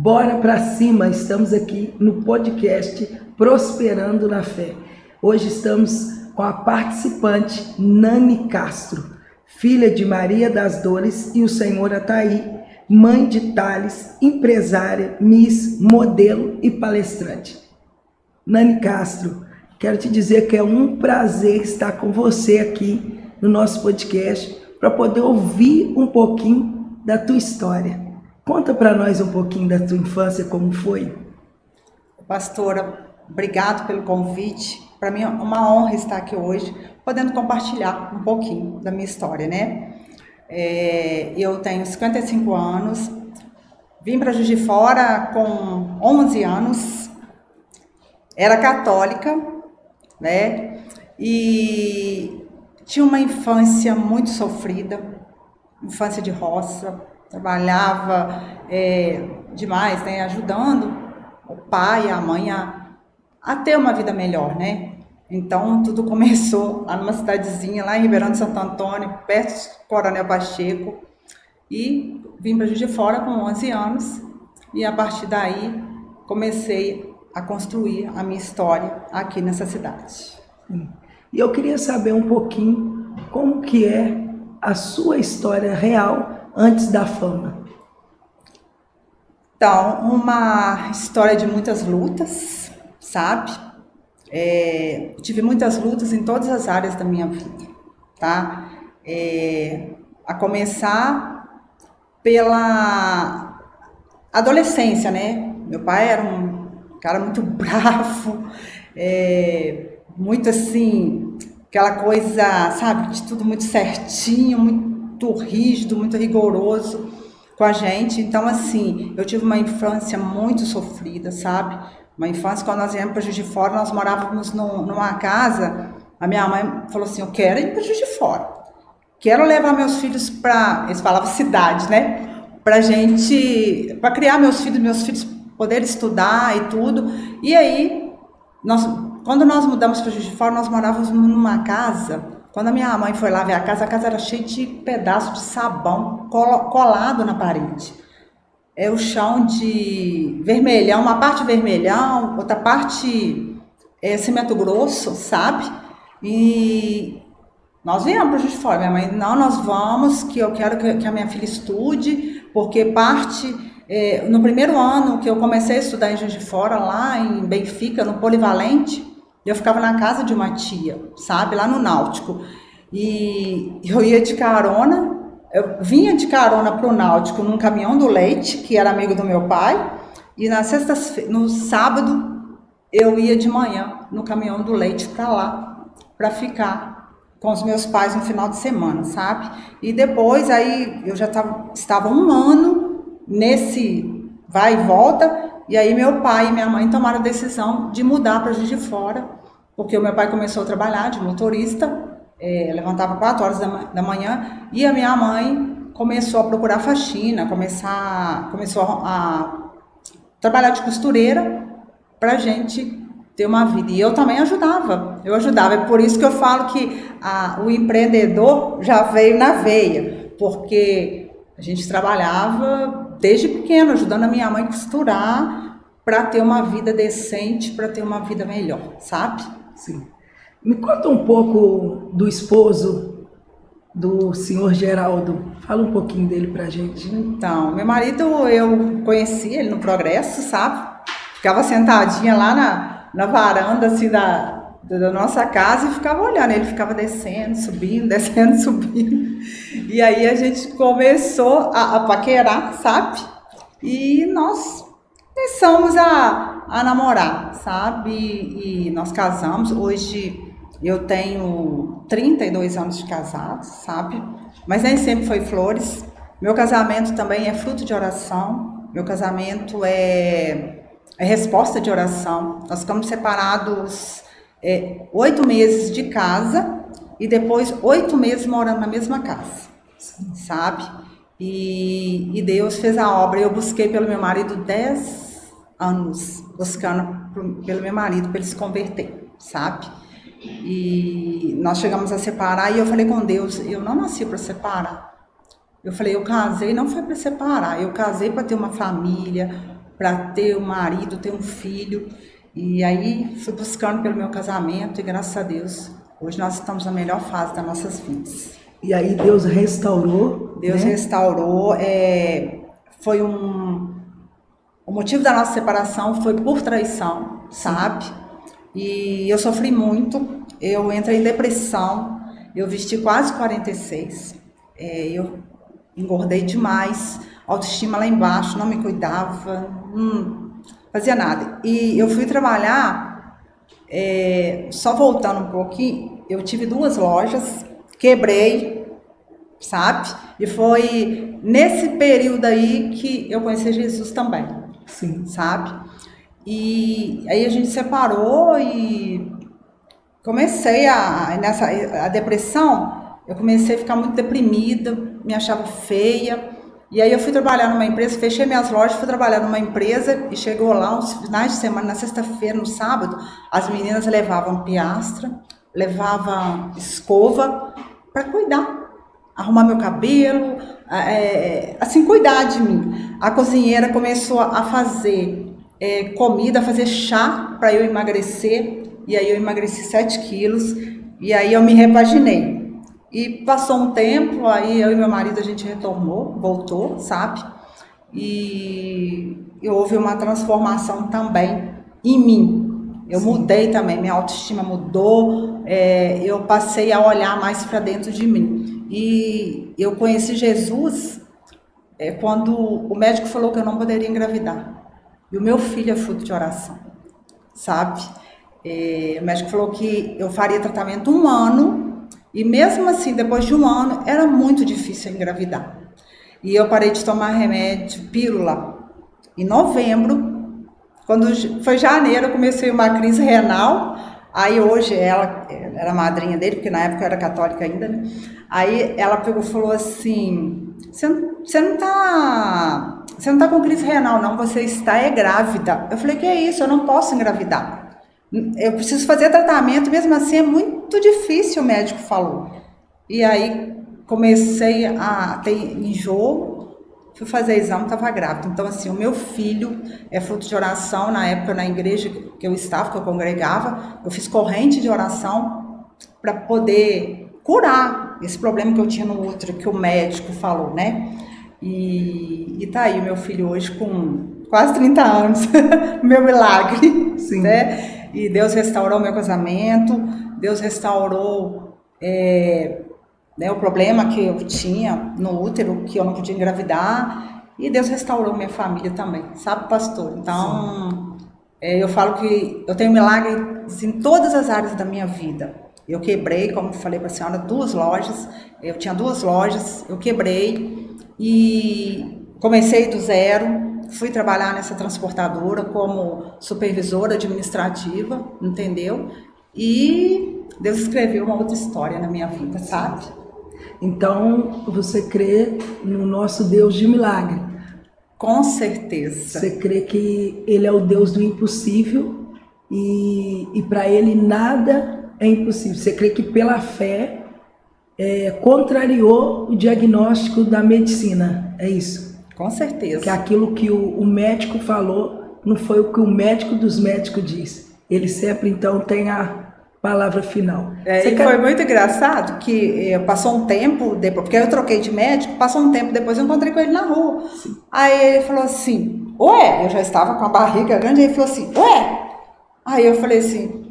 Bora pra cima! Estamos aqui no podcast Prosperando na Fé. Hoje estamos com a participante Nani Castro, filha de Maria das Dores e o Senhor Ataí, mãe de Thales, empresária, miss, modelo e palestrante. Nani Castro, quero te dizer que é um prazer estar com você aqui no nosso podcast para poder ouvir um pouquinho da tua história. Conta para nós um pouquinho da tua infância, como foi? Pastora, obrigado pelo convite. Para mim é uma honra estar aqui hoje, podendo compartilhar um pouquinho da minha história, né? Eu tenho 55 anos, vim para Juiz de Fora com 11 anos, era católica, né? E tinha uma infância muito sofrida, infância de roça. Trabalhava demais, né, ajudando o pai e a mãe a ter uma vida melhor, né? Então, tudo começou lá numa cidadezinha, lá em Ribeirão de Santo Antônio, perto de Coronel Pacheco. E vim para Juiz de Fora com 11 anos. E a partir daí, comecei a construir a minha história aqui nessa cidade. E eu queria saber um pouquinho como que é a sua história real antes da fama. Então, uma história de muitas lutas, sabe? Tive muitas lutas em todas as áreas da minha vida, tá? A começar pela adolescência, né? Meu pai era um cara muito bravo, muito assim, aquela coisa, sabe? De tudo muito certinho, muito rígido, muito rigoroso com a gente. Então, assim, eu tive uma infância muito sofrida, sabe? Uma infância, quando nós viemos para Juiz de Fora, nós morávamos numa casa, a minha mãe falou assim, eu quero ir para Juiz de Fora, quero levar meus filhos para, eles falavam cidade, né? Para criar meus filhos poderem estudar e tudo. E aí, quando nós mudamos para Juiz de Fora, nós morávamos numa casa. Quando a minha mãe foi lá ver a casa era cheia de pedaços de sabão colado na parede. O chão de vermelhão, uma parte vermelhão, outra parte cimento grosso, sabe? E nós viemos para Juiz de Fora. Minha mãe, não, nós vamos, que eu quero que a minha filha estude, porque no primeiro ano que eu comecei a estudar em Juiz de Fora, lá em Benfica, no Polivalente, eu ficava na casa de uma tia, sabe, lá no Náutico, e eu ia de carona, eu vinha de carona para o Náutico num caminhão do leite, que era amigo do meu pai, e no sábado eu ia de manhã no caminhão do leite para lá, para ficar com os meus pais no final de semana, sabe? E depois aí eu já estava um ano nesse vai e volta. E aí meu pai e minha mãe tomaram a decisão de mudar para Juiz de Fora, porque o meu pai começou a trabalhar de motorista, levantava 4 horas da manhã, e a minha mãe começou a procurar faxina, começou a trabalhar de costureira para a gente ter uma vida. E eu também ajudava, é por isso que eu falo que o empreendedor já veio na veia, porque a gente trabalhava desde pequeno, ajudando a minha mãe a costurar para ter uma vida decente, para ter uma vida melhor, sabe? Sim. Me conta um pouco do esposo do senhor Geraldo. Fala um pouquinho dele pra gente. Então, meu marido, eu conheci ele no Progresso, sabe? Ficava sentadinha lá na varanda, assim, da nossa casa e ficava olhando. Ele ficava descendo, subindo, descendo, subindo. E aí a gente começou a paquerar, sabe? E nós começamos a namorar, sabe? E nós casamos. Hoje eu tenho 32 anos de casado, sabe? Mas nem sempre foi flores. Meu casamento também é fruto de oração. Meu casamento é resposta de oração. Nós ficamos separados 8 meses de casa e depois 8 meses morando na mesma casa, sabe? E Deus fez a obra. Eu busquei pelo meu marido 10 anos, buscando pelo meu marido para ele se converter, sabe? E nós chegamos a separar e eu falei com Deus, eu não nasci para separar. Eu falei, eu casei, não foi para separar, eu casei para ter uma família, para ter um marido, ter um filho. E aí fui buscando pelo meu casamento e graças a Deus, hoje nós estamos na melhor fase das nossas vidas. E aí Deus restaurou. Deus restaurou. Foi o motivo da nossa separação foi por traição, sabe? E eu sofri muito, eu entrei em depressão, eu vesti quase 46, eu engordei demais, autoestima lá embaixo, não me cuidava, não fazia nada. E eu fui trabalhar, só voltando um pouquinho, eu tive 2 lojas, quebrei, sabe? E foi nesse período aí que eu conheci Jesus também, sim, sabe? E aí a gente separou e comecei a depressão, eu comecei a ficar muito deprimida, me achava feia. E aí eu fui trabalhar numa empresa, fechei minhas lojas, fui trabalhar numa empresa e chegou lá uns finais de semana, na sexta-feira, no sábado, as meninas levavam piastra, levavam escova para cuidar, arrumar meu cabelo, assim, cuidar de mim. A cozinheira começou a fazer comida, a fazer chá para eu emagrecer, e aí eu emagreci 7 quilos, e aí eu me repaginei. E passou um tempo, aí eu e meu marido a gente retornou, voltou, sabe? E houve uma transformação também em mim. Eu mudei também, minha autoestima mudou, eu passei a olhar mais para dentro de mim. E eu conheci Jesus quando o médico falou que eu não poderia engravidar. E o meu filho é fruto de oração, sabe? O médico falou que eu faria tratamento 1 ano, e mesmo assim, depois de 1 ano, era muito difícil engravidar. E eu parei de tomar remédio, pílula, em novembro. Quando foi janeiro, eu comecei uma crise renal. Aí hoje ela era madrinha dele, porque na época eu era católica ainda, né? Aí ela pegou e falou assim, você não tá com crise renal não, você está grávida. Eu falei, que é isso, eu não posso engravidar. Eu preciso fazer tratamento, mesmo assim é muito difícil, o médico falou. E aí comecei a ter enjoo, fui fazer exame, estava grávida. Então assim, o meu filho é fruto de oração. Na época na igreja que eu estava, que eu congregava, eu fiz corrente de oração para poder curar esse problema que eu tinha no útero, que o médico falou, né? E tá aí o meu filho hoje com quase 30 anos, meu milagre, sim, né? E Deus restaurou meu casamento, Deus restaurou o problema que eu tinha no útero, que eu não podia engravidar, e Deus restaurou minha família também, sabe, pastor? Então, eu falo que eu tenho milagres em todas as áreas da minha vida. Eu quebrei, como eu falei para a senhora, 2 lojas, eu tinha 2 lojas, eu quebrei e comecei do zero. Fui trabalhar nessa transportadora como supervisora administrativa, entendeu? E Deus escreveu uma outra história na minha vida, sabe? Então, você crê no nosso Deus de milagre? Com certeza. Você crê que Ele é o Deus do impossível e para Ele nada é impossível. Você crê que pela fé contrariou o diagnóstico da medicina, é isso? Com certeza. Que aquilo que o médico falou não foi o que o médico dos médicos disse. Ele sempre, então, tem a palavra final. Foi muito engraçado que passou um tempo depois, porque eu troquei de médico, passou um tempo depois eu encontrei com ele na rua. Sim. Aí ele falou assim, ué, eu já estava com a barriga grande, aí ele falou assim, ué? Aí eu falei assim,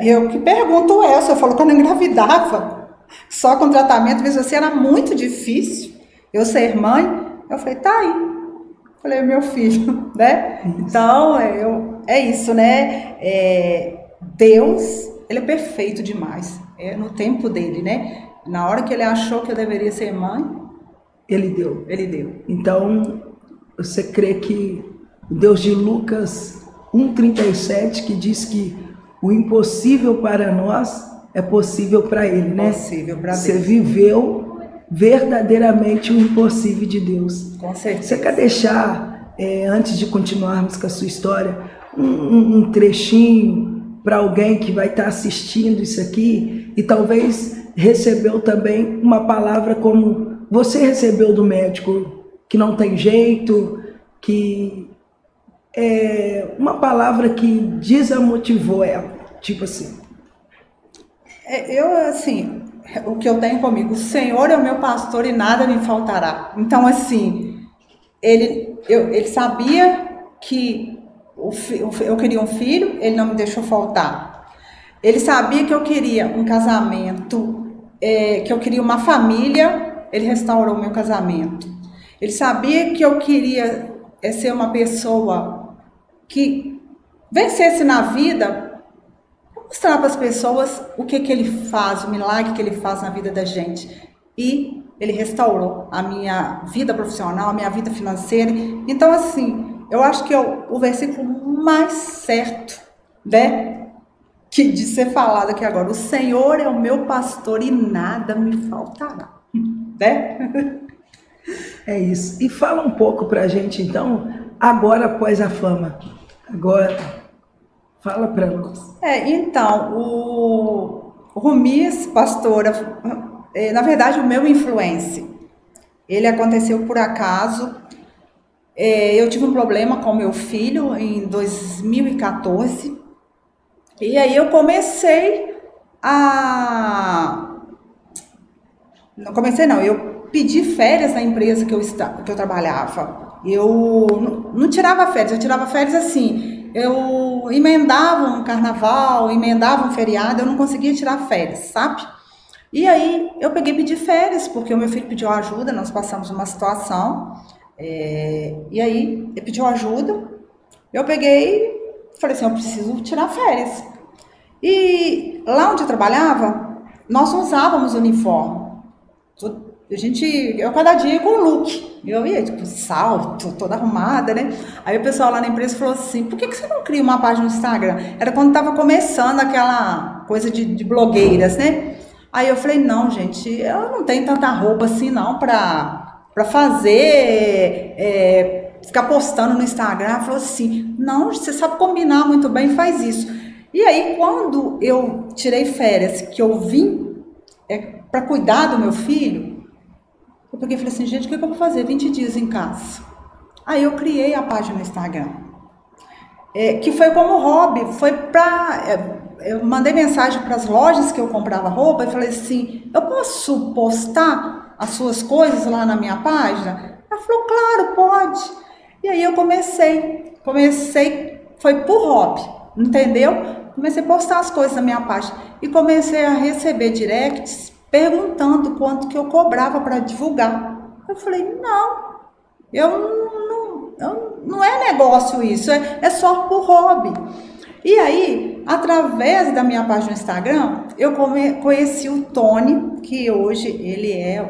eu que pergunto essa, eu falou que eu não engravidava, só com tratamento, mesmo assim era muito difícil eu ser mãe. Eu falei, tá aí. Falei, meu filho, né? Isso. Então, é isso, né? Deus, Ele é perfeito demais. No tempo dele, né? Na hora que Ele achou que eu deveria ser mãe, Ele deu. Ele deu. Então, você crê que o Deus de Lucas 1,37, que diz que o impossível para nós é possível para Ele, né? Possível para Deus. Você viveu verdadeiramente o impossível de Deus. Com certeza. Você quer deixar, antes de continuarmos com a sua história, um trechinho para alguém que vai estar assistindo isso aqui e talvez recebeu também uma palavra como você recebeu do médico, que não tem jeito, que uma palavra que desamotivou ela, tipo assim. Assim, o que eu tenho comigo, o Senhor é o meu pastor e nada me faltará. Então, assim, ele sabia que eu queria um filho, ele não me deixou faltar. Ele sabia que eu queria um casamento, que eu queria uma família, ele restaurou o meu casamento. Ele sabia que eu queria ser uma pessoa que vencesse na vida, mostrar para as pessoas o que ele faz, o milagre que ele faz na vida da gente. E ele restaurou a minha vida profissional, a minha vida financeira. Então, assim, eu acho que é o versículo mais certo, né, de ser falado aqui agora. O Senhor é o meu pastor e nada me faltará, né? É isso. E fala um pouco pra gente, então, agora após a fama. Agora... Fala para nós. Então, o Rumis, pastora, na verdade, o meu influencer, ele aconteceu por acaso. Eu tive um problema com meu filho em 2014. E aí eu comecei Não comecei, não. Eu pedi férias na empresa que eu trabalhava. Eu não tirava férias, eu tirava férias assim... Eu emendava um carnaval, emendava um feriado, eu não conseguia tirar férias, sabe? E aí eu peguei e pedi férias, porque o meu filho pediu ajuda, nós passamos uma situação, e aí ele pediu ajuda, eu peguei e falei assim, eu preciso tirar férias. E lá onde eu trabalhava, nós não usávamos uniforme. Eu cada dia com look. Eu ia, tipo, salto, toda arrumada, né? Aí o pessoal lá na empresa falou assim, por que você não cria uma página no Instagram? Era quando tava começando aquela coisa de blogueiras, né? Aí eu falei, não, gente, eu não tenho tanta roupa assim, não, pra fazer, ficar postando no Instagram. Ela falou assim, não, você sabe combinar muito bem, faz isso. E aí, quando eu tirei férias, que eu vim para cuidar do meu filho, eu peguei e falei assim, gente, o que eu vou fazer? 20 dias em casa. Aí eu criei a página no Instagram, que foi como hobby, eu mandei mensagem para as lojas que eu comprava roupa e falei assim, eu posso postar as suas coisas lá na minha página? Ela falou, claro, pode. E aí eu comecei, foi por hobby, entendeu? Comecei a postar as coisas na minha página e comecei a receber directs perguntando quanto que eu cobrava para divulgar. Eu falei, não é negócio isso, é só por hobby. E aí, através da minha página no Instagram, eu conheci o Tony, que hoje ele é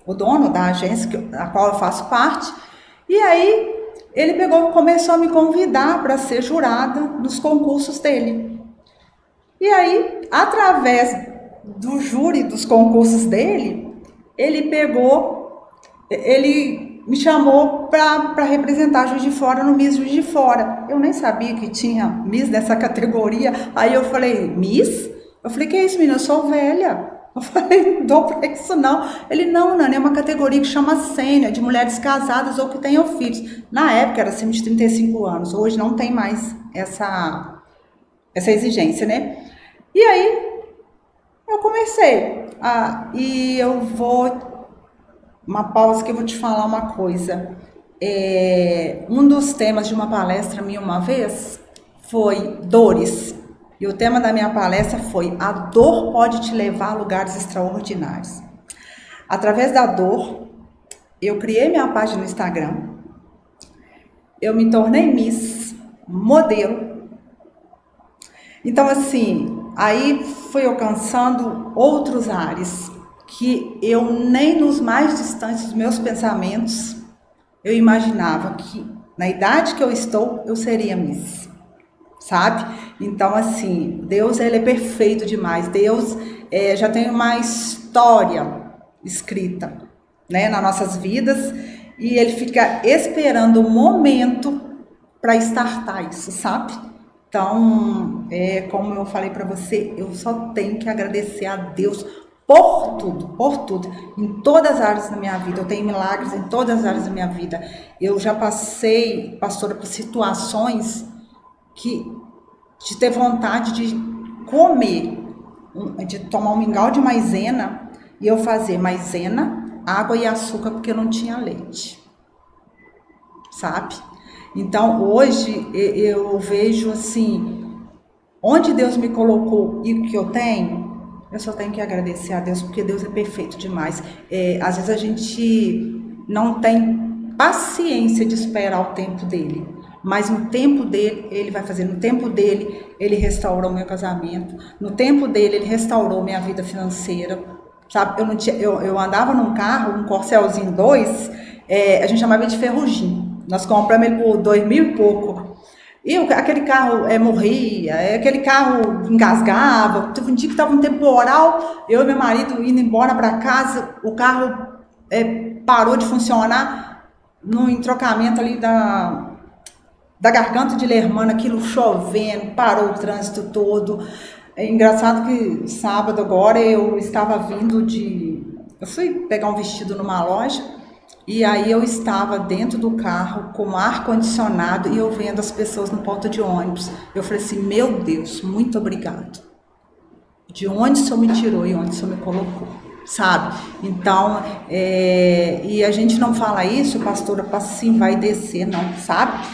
o dono da agência da qual eu faço parte. E aí, ele começou a me convidar para ser jurada nos concursos dele. E aí, através do júri dos concursos dele, ele me chamou para representar Juiz de Fora no Miss Juiz de Fora. Eu nem sabia que tinha Miss nessa categoria. Aí eu falei, Miss? Eu falei, que é isso, menina? Eu sou velha. Eu falei, não dou para isso não. Ele, não, Nani, é uma categoria que chama sênior, de mulheres casadas ou que tenham filhos. Na época era acima de 35 anos, hoje não tem mais essa exigência, né? E aí, eu comecei, e eu uma pausa que eu vou te falar uma coisa. Um dos temas de uma palestra minha uma vez foi dores. E o tema da minha palestra foi: a dor pode te levar a lugares extraordinários. Através da dor, eu criei minha página no Instagram, eu me tornei Miss, modelo. Então, assim, aí fui alcançando outros ares que eu nem nos mais distantes dos meus pensamentos eu imaginava que na idade que eu estou eu seria Miss, sabe? Então, assim, Deus, ele é perfeito demais. Deus já tem uma história escrita, né, nas nossas vidas, e ele fica esperando o momento para startar isso, sabe? Então, como eu falei para você, eu só tenho que agradecer a Deus por tudo, em todas as áreas da minha vida. Eu tenho milagres em todas as áreas da minha vida. Eu já passei, pastora, por situações de ter vontade de comer, de tomar um mingau de maisena e eu fazer maisena, água e açúcar porque eu não tinha leite, sabe? Então hoje eu vejo assim, onde Deus me colocou e o que eu tenho, eu só tenho que agradecer a Deus, porque Deus é perfeito demais. Às vezes a gente não tem paciência de esperar o tempo dele, mas no tempo dele, ele vai fazer. No tempo dele, ele restaurou meu casamento. No tempo dele, ele restaurou minha vida financeira. Sabe, eu andava num carro, um Corcelzinho 2, a gente chamava de ferrugem. Nós compramos ele por 2.000 e pouco. E aquele carro morria, aquele carro engasgava. Teve um dia que estava um temporal, eu e meu marido indo embora para casa, o carro parou de funcionar no entrocamento ali da Garganta de Lermana, aquilo chovendo, parou o trânsito todo. É engraçado que sábado agora eu estava vindo eu fui pegar um vestido numa loja, e aí eu estava dentro do carro com ar-condicionado e eu vendo as pessoas no ponto de ônibus. Eu falei assim, meu Deus, muito obrigado. De onde o Senhor me tirou e onde o Senhor me colocou, sabe? Então, e a gente não fala isso, pastora, assim vai descer, não, sabe?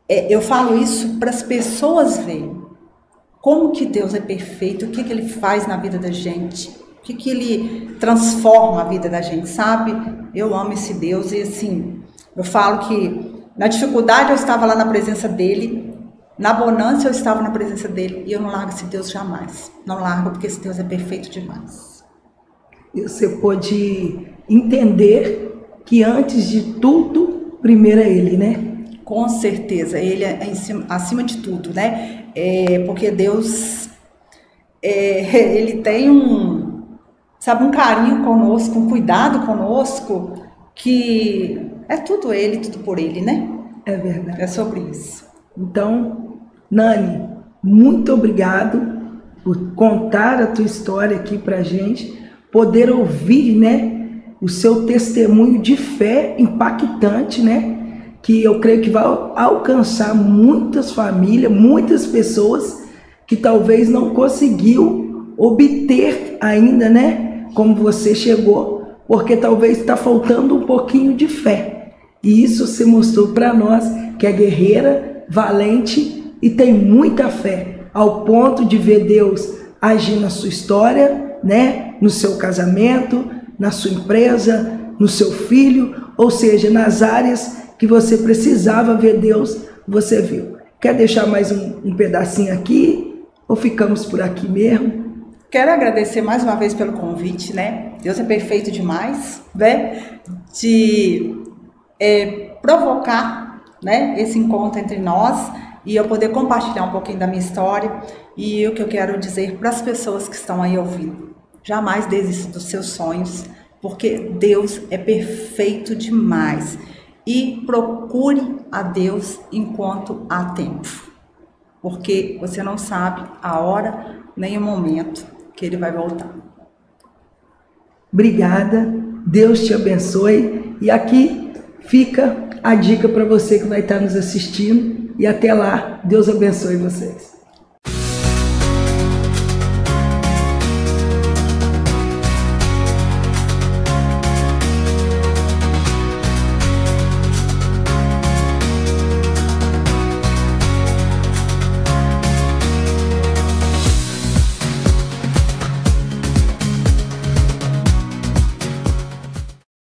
Eu falo isso para as pessoas verem como que Deus é perfeito, o que Ele faz na vida da gente, o que Ele transforma a vida da gente, sabe? Eu amo esse Deus e assim, eu falo que na dificuldade eu estava lá na presença dEle, na bonança eu estava na presença dEle e eu não largo esse Deus jamais. Não largo porque esse Deus é perfeito demais. E você pode entender que antes de tudo, primeiro é Ele, né? Com certeza, Ele é acima de tudo, né? Porque Deus, Ele tem um carinho conosco, um cuidado conosco, que é tudo Ele, tudo por Ele, né? É verdade. É sobre isso. Então, Nani, muito obrigado por contar a tua história aqui pra gente, poder ouvir, né, o seu testemunho de fé impactante, né? Que eu creio que vai alcançar muitas famílias, muitas pessoas que talvez não conseguiu obter ainda, né? Como você chegou, porque talvez está faltando um pouquinho de fé. E isso você mostrou para nós que é guerreira, valente e tem muita fé, ao ponto de ver Deus agir na sua história, né? No seu casamento, na sua empresa, no seu filho, ou seja, nas áreas que você precisava ver Deus, você viu. Quer deixar mais um pedacinho aqui? Ou ficamos por aqui mesmo? Quero agradecer mais uma vez pelo convite, né? Deus é perfeito demais, né? De provocar, né, esse encontro entre nós e eu poder compartilhar um pouquinho da minha história. E o que eu quero dizer para as pessoas que estão aí ouvindo: jamais desista dos seus sonhos, porque Deus é perfeito demais. E procure a Deus enquanto há tempo, porque você não sabe a hora nem o momento que Ele vai voltar. Obrigada, Deus te abençoe. E aqui fica a dica para você que vai estar nos assistindo. E até lá, Deus abençoe vocês.